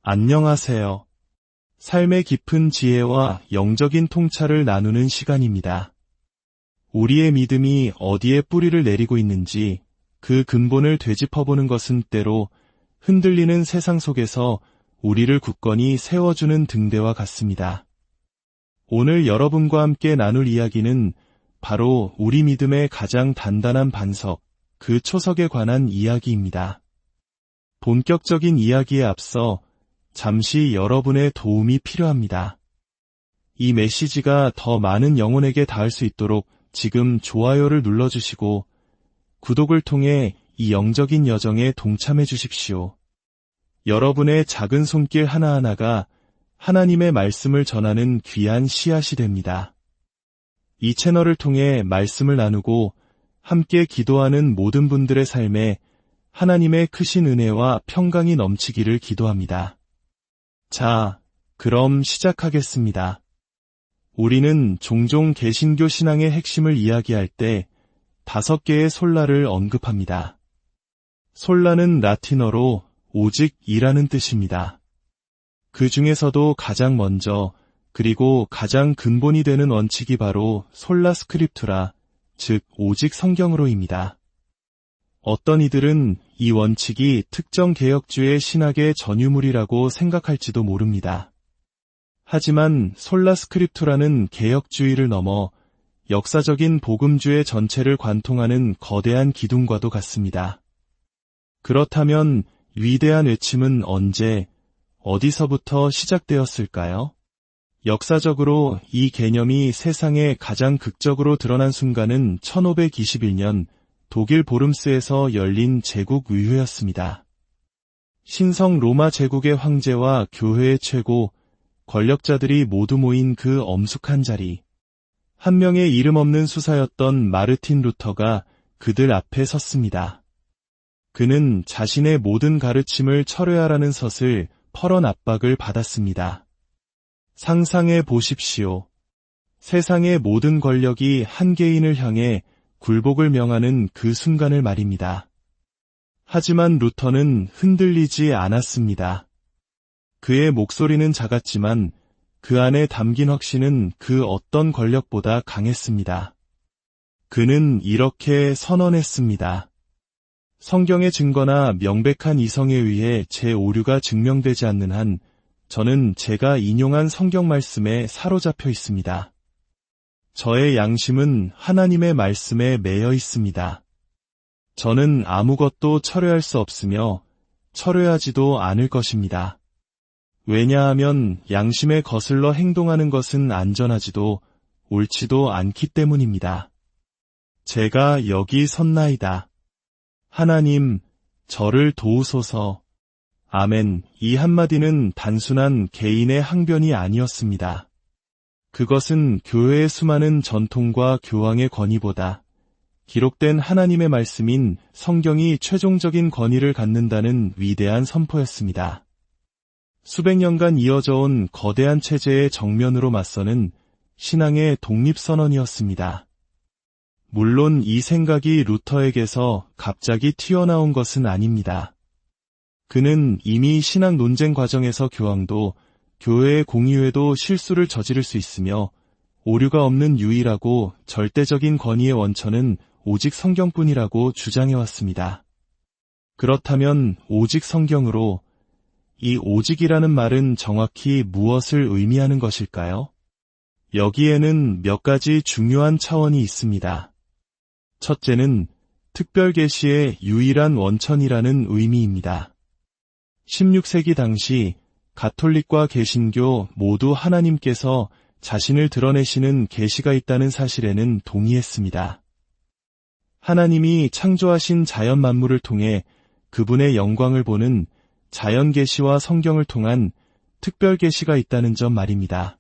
안녕하세요. 삶의 깊은 지혜와 영적인 통찰을 나누는 시간입니다. 우리의 믿음이 어디에 뿌리를 내리고 있는지 그 근본을 되짚어보는 것은 때로 흔들리는 세상 속에서 우리를 굳건히 세워주는 등대와 같습니다. 오늘 여러분과 함께 나눌 이야기는 바로 우리 믿음의 가장 단단한 반석, 그 초석에 관한 이야기입니다. 본격적인 이야기에 앞서 잠시 여러분의 도움이 필요합니다. 이 메시지가 더 많은 영혼에게 닿을 수 있도록 지금 좋아요를 눌러주시고 구독을 통해 이 영적인 여정에 동참해 주십시오. 여러분의 작은 손길 하나하나가 하나님의 말씀을 전하는 귀한 씨앗이 됩니다. 이 채널을 통해 말씀을 나누고 함께 기도하는 모든 분들의 삶에 하나님의 크신 은혜와 평강이 넘치기를 기도합니다. 자, 그럼 시작하겠습니다. 우리는 종종 개신교 신앙의 핵심을 이야기할 때 5개의 솔라를 언급합니다. 솔라는 라틴어로 오직이라는 뜻입니다. 그 중에서도 가장 먼저 그리고 가장 근본이 되는 원칙이 바로 솔라 스크립투라, 즉 오직 성경으로입니다. 어떤 이들은 이 원칙이 특정 개혁주의 신학의 전유물이라고 생각할지도 모릅니다. 하지만 솔라 스크립투라는 개혁주의를 넘어 역사적인 복음주의 전체를 관통하는 거대한 기둥과도 같습니다. 그렇다면 위대한 외침은 언제, 어디서부터 시작되었을까요? 역사적으로 이 개념이 세상에 가장 극적으로 드러난 순간은 1521년 독일 보름스에서 열린 제국의회였습니다. 신성 로마 제국의 황제와 교회의 최고, 권력자들이 모두 모인 그 엄숙한 자리. 한 명의 이름 없는 수사였던 마르틴 루터가 그들 앞에 섰습니다. 그는 자신의 모든 가르침을 철회하라는 서슬 펄언 압박을 받았습니다. 상상해 보십시오. 세상의 모든 권력이 한 개인을 향해 굴복을 명하는 그 순간을 말입니다. 하지만 루터는 흔들리지 않았습니다. 그의 목소리는 작았지만 그 안에 담긴 확신은 그 어떤 권력보다 강했습니다. 그는 이렇게 선언했습니다. 성경의 증거나 명백한 이성에 의해 제 오류가 증명되지 않는 한 저는 제가 인용한 성경 말씀에 사로잡혀 있습니다. 저의 양심은 하나님의 말씀에 매여 있습니다. 저는 아무것도 철회할 수 없으며 철회하지도 않을 것입니다. 왜냐하면 양심에 거슬러 행동하는 것은 안전하지도 옳지도 않기 때문입니다. 제가 여기 섰나이다. 하나님, 저를 도우소서. 아멘. 이 한마디는 단순한 개인의 항변이 아니었습니다. 그것은 교회의 수많은 전통과 교황의 권위보다 기록된 하나님의 말씀인 성경이 최종적인 권위를 갖는다는 위대한 선포였습니다. 수백 년간 이어져 온 거대한 체제의 정면으로 맞서는 신앙의 독립선언이었습니다. 물론 이 생각이 루터에게서 갑자기 튀어나온 것은 아닙니다. 그는 이미 신학 논쟁 과정에서 교황도 교회의 공의회도 실수를 저지를 수 있으며 오류가 없는 유일하고 절대적인 권위의 원천은 오직 성경뿐이라고 주장해왔습니다. 그렇다면 오직 성경으로 이 오직이라는 말은 정확히 무엇을 의미하는 것일까요? 여기에는 몇 가지 중요한 차원이 있습니다. 첫째는 특별 계시의 유일한 원천이라는 의미입니다. 16세기 당시 가톨릭과 개신교 모두 하나님께서 자신을 드러내시는 계시가 있다는 사실에는 동의했습니다. 하나님이 창조하신 자연 만물을 통해 그분의 영광을 보는 자연 계시와 성경을 통한 특별 계시가 있다는 점 말입니다.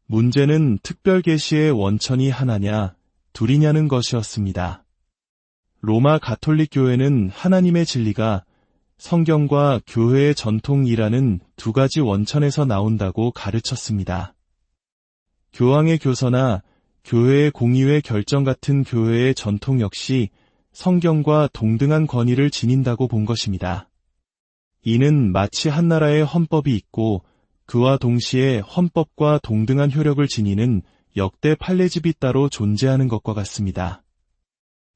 문제는 특별 계시의 원천이 하나냐, 둘이냐는 것이었습니다. 로마 가톨릭 교회는 하나님의 진리가 성경과 교회의 전통이라는 두 가지 원천에서 나온다고 가르쳤습니다. 교황의 교서나 교회의 공의회 결정 같은 교회의 전통 역시 성경과 동등한 권위를 지닌다고 본 것입니다. 이는 마치 한 나라의 헌법이 있고 그와 동시에 헌법과 동등한 효력을 지니는 역대 판례집이 따로 존재하는 것과 같습니다.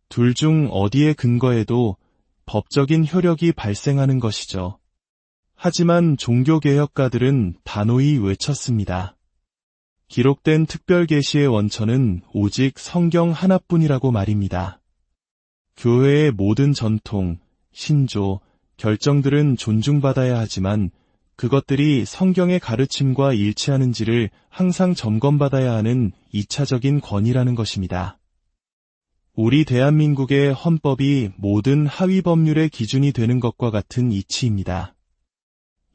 둘 중 어디에 근거해도 법적인 효력이 발생하는 것이죠. 하지만 종교개혁가들은 단호히 외쳤습니다. 기록된 특별계시의 원천은 오직 성경 하나뿐이라고 말입니다. 교회의 모든 전통, 신조, 결정들은 존중받아야 하지만 그것들이 성경의 가르침과 일치하는지를 항상 점검받아야 하는 2차적인 권위라는 것입니다. 우리 대한민국의 헌법이 모든 하위 법률의 기준이 되는 것과 같은 이치입니다.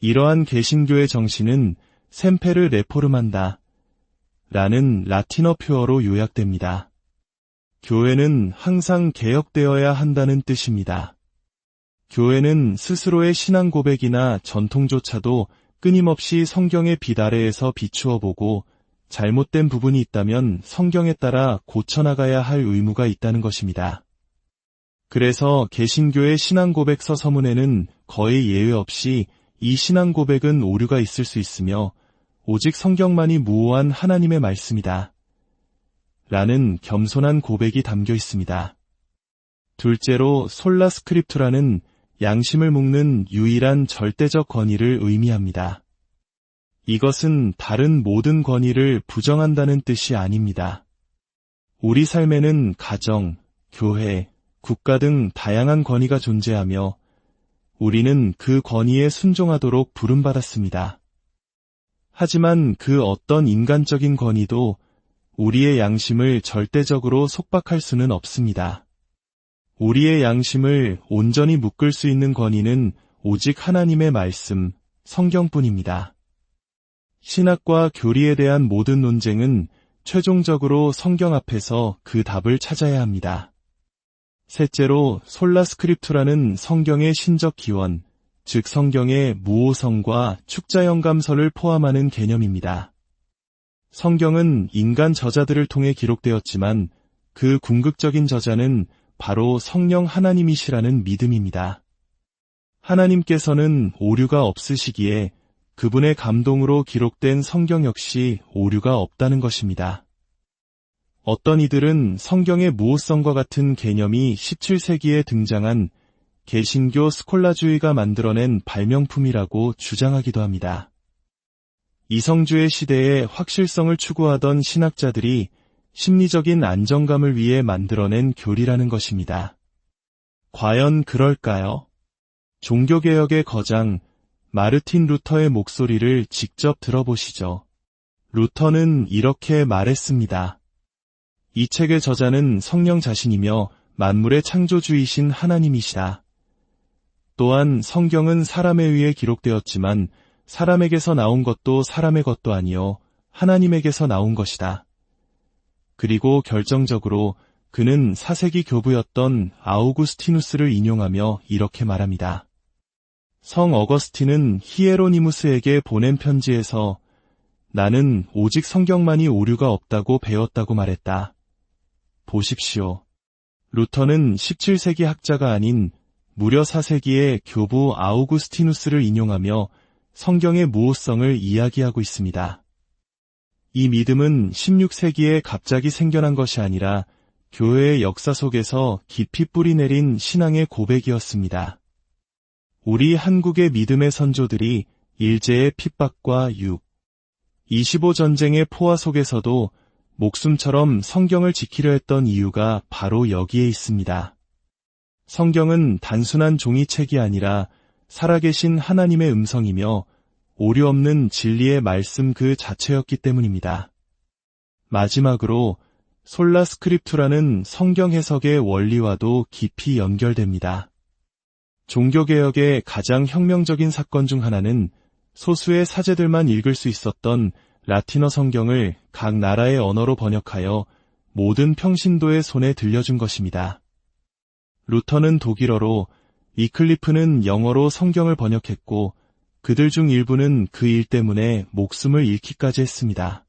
이러한 개신교의 정신은 셈페르 레포르만다 라는 라틴어 표어로 요약됩니다. 교회는 항상 개혁되어야 한다는 뜻입니다. 교회는 스스로의 신앙 고백이나 전통조차도 끊임없이 성경의 빛 아래에서 비추어 보고 잘못된 부분이 있다면 성경에 따라 고쳐나가야 할 의무가 있다는 것입니다. 그래서 개신교의 신앙 고백서 서문에는 거의 예외 없이 이 신앙 고백은 오류가 있을 수 있으며 오직 성경만이 무오한 하나님의 말씀이다 라는 겸손한 고백이 담겨 있습니다. 둘째로 솔라 스크립투라는 양심을 묶는 유일한 절대적 권위를 의미합니다. 이것은 다른 모든 권위를 부정한다는 뜻이 아닙니다. 우리 삶에는 가정, 교회, 국가 등 다양한 권위가 존재하며 우리는 그 권위에 순종하도록 부름받았습니다. 하지만 그 어떤 인간적인 권위도 우리의 양심을 절대적으로 속박할 수는 없습니다. 우리의 양심을 온전히 묶을 수 있는 권위는 오직 하나님의 말씀, 성경뿐입니다. 신학과 교리에 대한 모든 논쟁은 최종적으로 성경 앞에서 그 답을 찾아야 합니다. 셋째로 솔라 스크립투라는 성경의 신적 기원, 즉 성경의 무오성과 축자영감서를 포함하는 개념입니다. 성경은 인간 저자들을 통해 기록되었지만 그 궁극적인 저자는 바로 성령 하나님이시라는 믿음입니다. 하나님께서는 오류가 없으시기에 그분의 감동으로 기록된 성경 역시 오류가 없다는 것입니다. 어떤 이들은 성경의 무오성과 같은 개념이 17세기에 등장한 개신교 스콜라주의가 만들어낸 발명품이라고 주장하기도 합니다. 이성주의 시대에 확실성을 추구하던 신학자들이 심리적인 안정감을 위해 만들어낸 교리라는 것입니다. 과연 그럴까요? 종교개혁의 거장 마르틴 루터의 목소리를 직접 들어보시죠. 루터는 이렇게 말했습니다. 이 책의 저자는 성령 자신이며 만물의 창조주이신 하나님이시다. 또한 성경은 사람에 의해 기록되었지만 사람에게서 나온 것도 사람의 것도 아니요 하나님에게서 나온 것이다. 그리고 결정적으로 그는 4세기 교부였던 아우구스티누스를 인용하며 이렇게 말합니다. 성 어거스틴은 히에로니무스에게 보낸 편지에서 나는 오직 성경만이 오류가 없다고 배웠다고 말했다. 보십시오. 루터는 17세기 학자가 아닌 무려 4세기의 교부 아우구스티누스를 인용하며 성경의 무오성을 이야기하고 있습니다. 이 믿음은 16세기에 갑자기 생겨난 것이 아니라 교회의 역사 속에서 깊이 뿌리내린 신앙의 고백이었습니다. 우리 한국의 믿음의 선조들이 일제의 핍박과 25전쟁의 포화 속에서도 목숨처럼 성경을 지키려 했던 이유가 바로 여기에 있습니다. 성경은 단순한 종이책이 아니라 살아계신 하나님의 음성이며 오류 없는 진리의 말씀 그 자체였기 때문입니다. 마지막으로 솔라 스크립투라는 성경 해석의 원리와도 깊이 연결됩니다. 종교개혁의 가장 혁명적인 사건 중 하나는 소수의 사제들만 읽을 수 있었던 라틴어 성경을 각 나라의 언어로 번역하여 모든 평신도의 손에 들려준 것입니다. 루터는 독일어로, 위클리프는 영어로 성경을 번역했고 그들 중 일부는 그 일 때문에 목숨을 잃기까지 했습니다.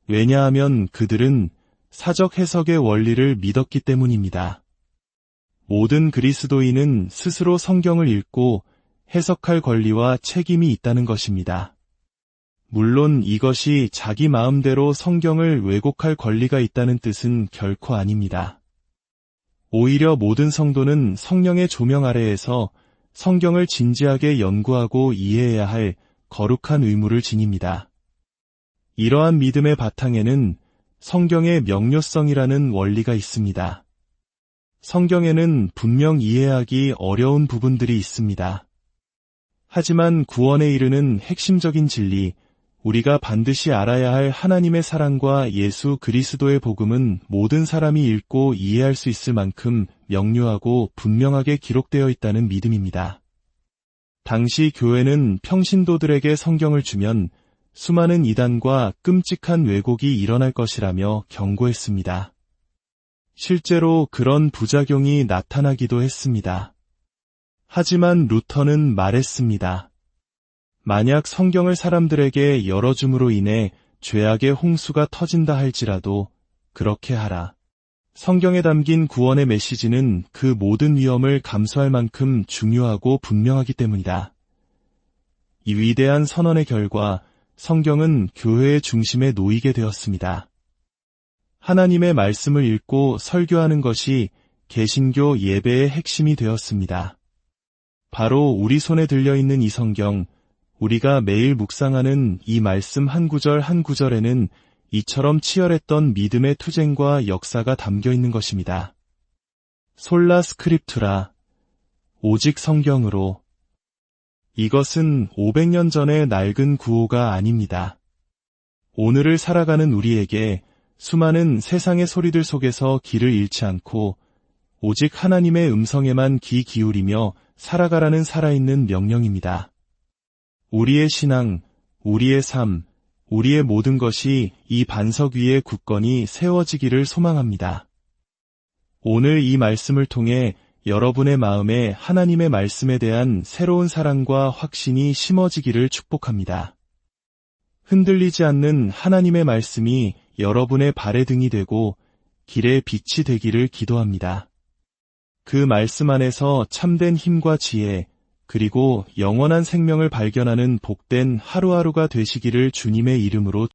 왜냐하면 그들은 사적 해석의 원리를 믿었기 때문입니다. 모든 그리스도인은 스스로 성경을 읽고 해석할 권리와 책임이 있다는 것입니다. 물론 이것이 자기 마음대로 성경을 왜곡할 권리가 있다는 뜻은 결코 아닙니다. 오히려 모든 성도는 성령의 조명 아래에서 성경을 진지하게 연구하고 이해해야 할 거룩한 의무를 지닙니다. 이러한 믿음의 바탕에는 성경의 명료성이라는 원리가 있습니다. 성경에는 분명 이해하기 어려운 부분들이 있습니다. 하지만 구원에 이르는 핵심적인 진리, 우리가 반드시 알아야 할 하나님의 사랑과 예수 그리스도의 복음은 모든 사람이 읽고 이해할 수 있을 만큼 명료하고 분명하게 기록되어 있다는 믿음입니다. 당시 교회는 평신도들에게 성경을 주면 수많은 이단과 끔찍한 왜곡이 일어날 것이라며 경고했습니다. 실제로 그런 부작용이 나타나기도 했습니다. 하지만 루터는 말했습니다. 만약 성경을 사람들에게 열어줌으로 인해 죄악의 홍수가 터진다 할지라도 그렇게 하라. 성경에 담긴 구원의 메시지는 그 모든 위험을 감수할 만큼 중요하고 분명하기 때문이다. 이 위대한 선언의 결과 성경은 교회의 중심에 놓이게 되었습니다. 하나님의 말씀을 읽고 설교하는 것이 개신교 예배의 핵심이 되었습니다. 바로 우리 손에 들려있는 이 성경, 우리가 매일 묵상하는 이 말씀 한 구절 한 구절에는 이처럼 치열했던 믿음의 투쟁과 역사가 담겨 있는 것입니다. 솔라 스크립투라, 오직 성경으로. 이것은 500년 전의 낡은 구호가 아닙니다. 오늘을 살아가는 우리에게 수많은 세상의 소리들 속에서 길을 잃지 않고 오직 하나님의 음성에만 귀 기울이며 살아가라는 살아있는 명령입니다. 우리의 신앙, 우리의 삶, 우리의 모든 것이 이 반석 위에 굳건히 세워지기를 소망합니다. 오늘 이 말씀을 통해 여러분의 마음에 하나님의 말씀에 대한 새로운 사랑과 확신이 심어지기를 축복합니다. 흔들리지 않는 하나님의 말씀이 여러분의 발의 등이 되고 길의 빛이 되기를 기도합니다. 그 말씀 안에서 참된 힘과 지혜, 그리고 영원한 생명을 발견하는 복된 하루하루가 되시기를 주님의 이름으로